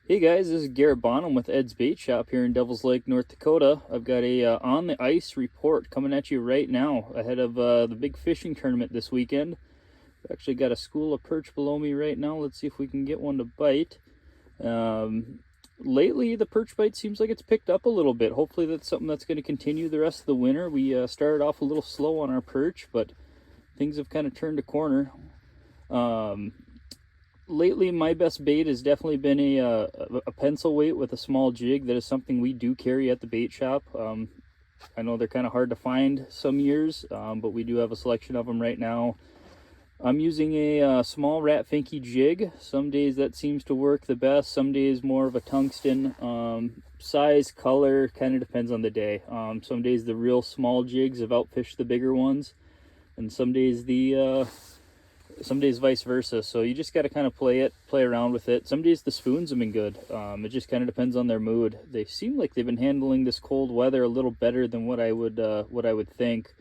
Hey guys, this is Garrett Bonham with Ed's Bait Shop here in Devil's Lake, North Dakota. I've got a on the ice report coming at you right now ahead of the big fishing tournament this weekend. I've actually got a school of perch below me right now. Let's see if we can get one to bite. Lately, the perch bite seems like it's picked up a little bit. Hopefully that's something that's going to continue the rest of the winter. We started off a little slow on our perch, but things have kind of turned a corner. Lately, my best bait has definitely been a pencil weight with a small jig. That is something we do carry at the bait shop. I know they're kind of hard to find some years, but we do have a selection of them right now. I'm using a small Rat Finkey jig. Some days that seems to work the best. Some days more of a tungsten. Size, color, kind of depends on the day. Some days the real small jigs have outfished the bigger ones, and some days vice versa. So you just got to kind of play around with it. Some days the spoons have been good. It just kind of depends on their mood. They seem like they've been handling this cold weather a little better than what I would think.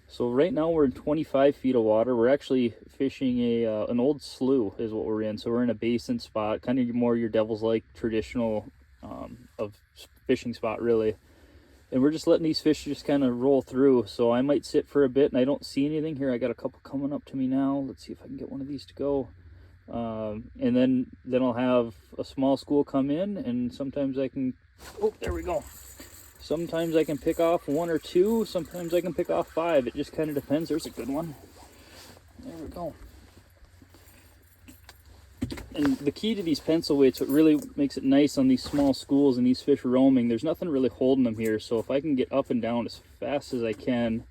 So right now we're in 25 feet of water. We're actually fishing an old slough is what we're in. So we're in a basin spot, kind of more your Devil's Lake traditional of fishing spot really. And we're just letting these fish just kind of roll through. So I might sit for a bit, and I don't see anything here. I got a couple coming up to me now. Let's see if I can get one of these to go. And then I'll have a small school come in, and sometimes I can, oh, there we go. Sometimes I can pick off one or two. Sometimes I can pick off five. It just kind of depends. There's a good one. There we go. And the key to these pencil weights, what really makes it nice on these small schools and these fish roaming, there's nothing really holding them here. So if I can get up and down as fast as I can,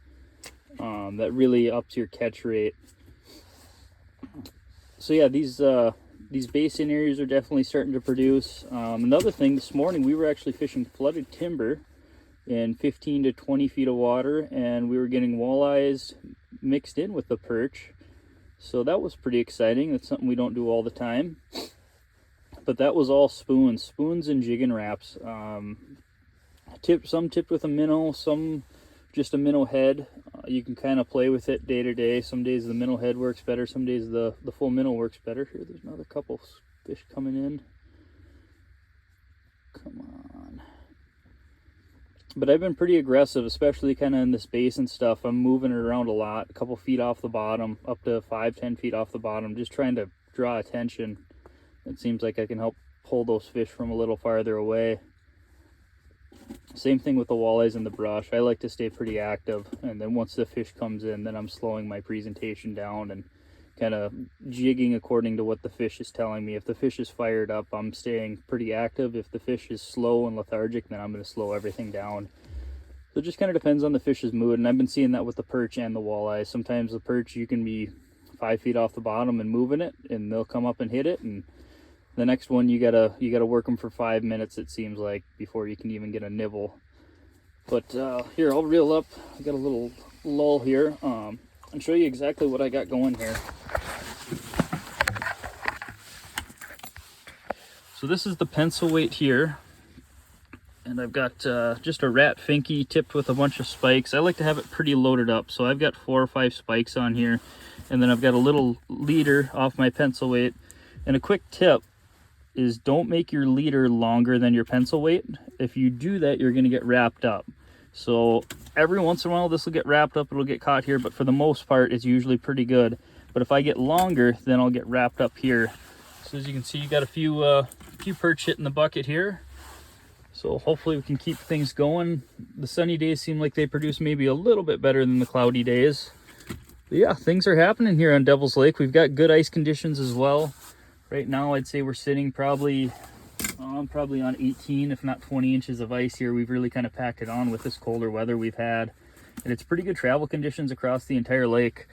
that really ups your catch rate. So yeah, these basin areas are definitely starting to produce. Another thing, this morning we were actually fishing flooded timber in 15 to 20 feet of water, and we were getting walleyes mixed in with the perch. So that was pretty exciting. That's something we don't do all the time. But that was all spoons and jigging wraps. Some tipped with a minnow, some just a minnow head. You can kind of play with it day to day. Some days the minnow head works better. Some days the full minnow works better. Here, there's another couple fish coming in. Come on. But I've been pretty aggressive, especially kind of in this basin stuff. I'm moving it around a lot, a couple feet off the bottom, up to 5-10 feet off the bottom, just trying to draw attention. It seems like I can help pull those fish from a little farther away. Same thing with the walleyes in the brush. I like to stay pretty active, and then once the fish comes in, then I'm slowing my presentation down and kind of jigging according to what the fish is telling me. If the fish is fired up, I'm staying pretty active. If the fish is slow and lethargic, then I'm going to slow everything down. So it just kind of depends on the fish's mood, and I've been seeing that with the perch and the walleye. Sometimes the perch, you can be 5 feet off the bottom and moving it, and they'll come up and hit it, and the next one you gotta work them for 5 minutes, it seems like, before you can even get a nibble. But here, I'll reel up. I got a little lull here and show you exactly what I got going here. So this is the pencil weight here, and I've got just a Rat Finkey tipped with a bunch of spikes. I like to have it pretty loaded up, so I've got 4 or 5 spikes on here, and then I've got a little leader off my pencil weight. And a quick tip is don't make your leader longer than your pencil weight. If you do that, you're going to get wrapped up. So every once in a while this will get wrapped up, it'll get caught here, but for the most part it's usually pretty good. But if I get longer, then I'll get wrapped up here. So as you can see, you got a few perch hitting the bucket here. So hopefully we can keep things going. The sunny days seem like they produce maybe a little bit better than the cloudy days. But yeah, things are happening here on Devil's Lake. We've got good ice conditions as well. Right now I'd say we're sitting probably on 18 if not 20 inches of ice here. We've really kind of packed it on with this colder weather we've had, and it's pretty good travel conditions across the entire lake.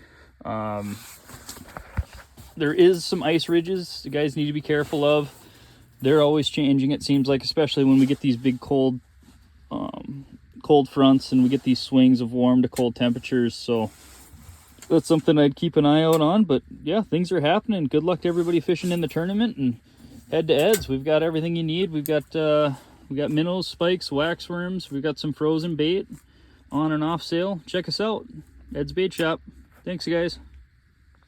There is some ice ridges the guys need to be careful of. They're always changing, it seems like, especially when we get these big cold fronts and we get these swings of warm to cold temperatures. So that's something I'd keep an eye out on. But yeah, things are happening. Good luck to everybody fishing in the tournament, and head to Ed's. We've got everything you need. We've got minnows, spikes, wax worms. We've got some frozen bait on and off sale. Check us out, Ed's Bait Shop. Thanks, guys.